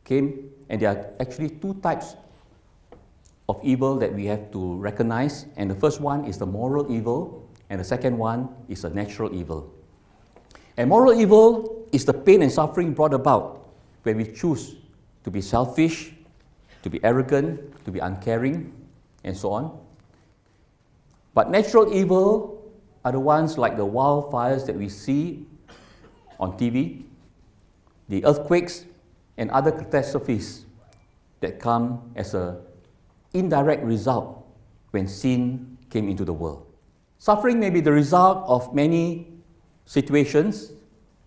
came, and there are actually two types of evil that we have to recognize, and the first one is the moral evil, and the second one is a natural evil. And moral evil is the pain and suffering brought about when we choose to be selfish, to be arrogant, to be uncaring, and so on. But natural evil are the ones like the wildfires that we see on TV, the earthquakes, and other catastrophes that come as an indirect result when sin came into the world. Suffering may be the result of many situations.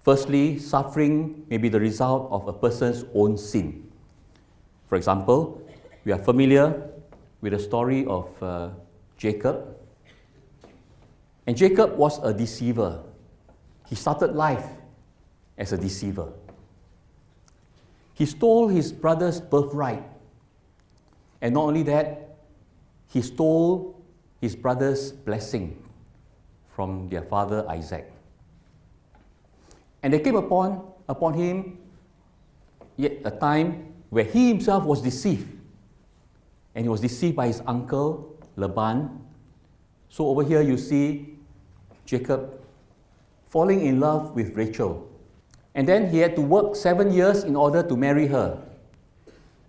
Firstly, suffering may be the result of a person's own sin. For example, we are familiar with the story of Jacob. And Jacob was a deceiver. He started life as a deceiver. He stole his brother's birthright. And not only that, he stole his brother's blessing from their father Isaac. And there came upon him yet a time where he himself was deceived. And he was deceived by his uncle Laban. So over here you see Jacob falling in love with Rachel. And then he had to work 7 years in order to marry her.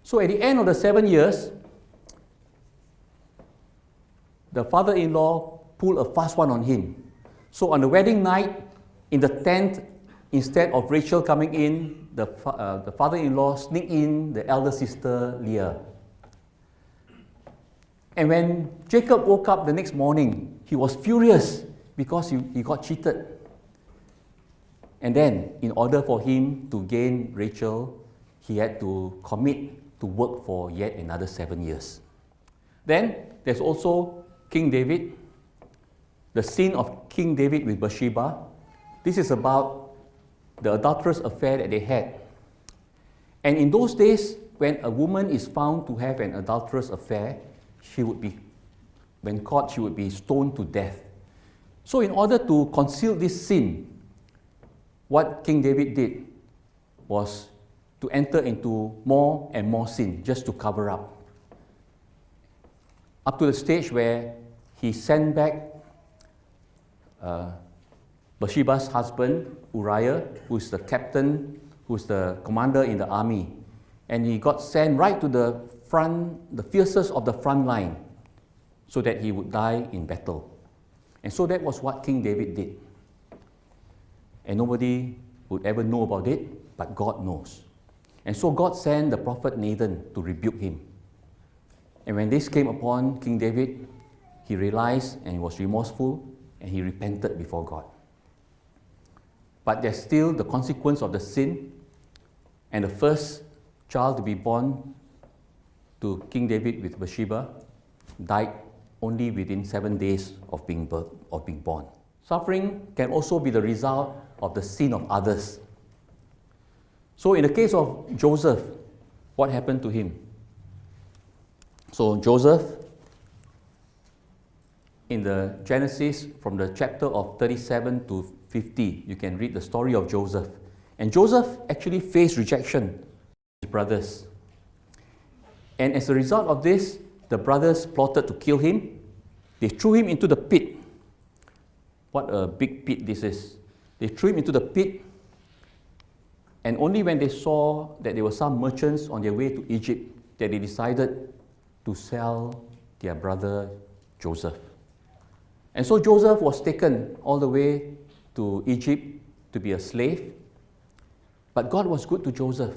So at the end of the 7 years, the father-in-law pulled a fast one on him. So on the wedding night, in the tent, instead of Rachel coming in, the father-in-law sneaked in the elder sister Leah. And when Jacob woke up the next morning, he was furious because he got cheated. And then, in order for him to gain Rachel, he had to commit to work for yet another 7 years. Then, there's also King David, the sin of King David with Bathsheba. This is about the adulterous affair that they had. And in those days, when a woman is found to have an adulterous affair, when caught, she would be stoned to death. So in order to conceal this sin, what King David did was to enter into more and more sin, just to cover up to the stage where he sent back Bathsheba's husband, Uriah, who is the captain, who is the commander in the army. And he got sent right to the front, the fiercest of the front line, so that he would die in battle. And so that was what King David did. And nobody would ever know about it, but God knows. And so God sent the prophet Nathan to rebuke him. And when this came upon King David, he realized and he was remorseful and he repented before God. But there's still the consequence of the sin, and the first child to be born to King David with Bathsheba died only within 7 days of being born. Suffering can also be the result of the sin of others. So in the case of Joseph, what happened to him? So Joseph, in the Genesis, from the chapter of 37 to 50, you can read the story of Joseph. And Joseph actually faced rejection from his brothers. And as a result of this, the brothers plotted to kill him. They threw him into the pit. What a big pit this is. They threw him into the pit, and only when they saw that there were some merchants on their way to Egypt that they decided to sell their brother Joseph. And so Joseph was taken all the way to Egypt to be a slave. But God was good to Joseph,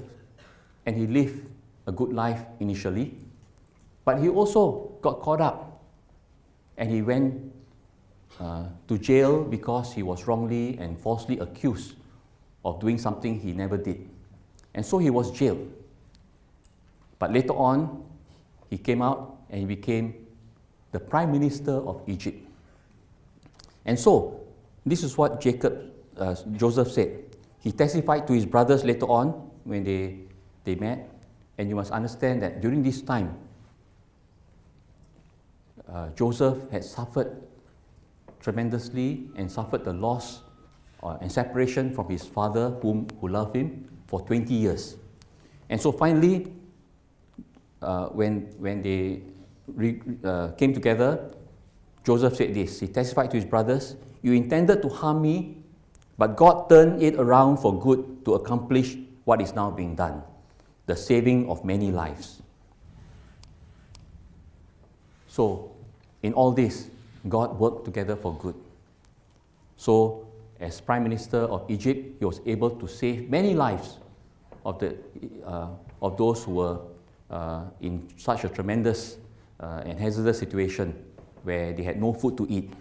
and he lived a good life initially. But he also got caught up, and he went to jail because he was wrongly and falsely accused of doing something he never did. And so he was jailed. But later on, he came out and he became the Prime Minister of Egypt. And so, this is what Joseph said. He testified to his brothers later on when they met. And you must understand that during this time, Joseph had suffered tremendously and suffered the loss and separation from his father who loved him for 20 years. And so finally, when they came together, Joseph said this. He testified to his brothers, "You intended to harm me, but God turned it around for good to accomplish what is now being done, the saving of many lives." So, in all this, God worked together for good. So, as Prime Minister of Egypt, he was able to save many lives of those who were in such a tremendous and hazardous situation where they had no food to eat.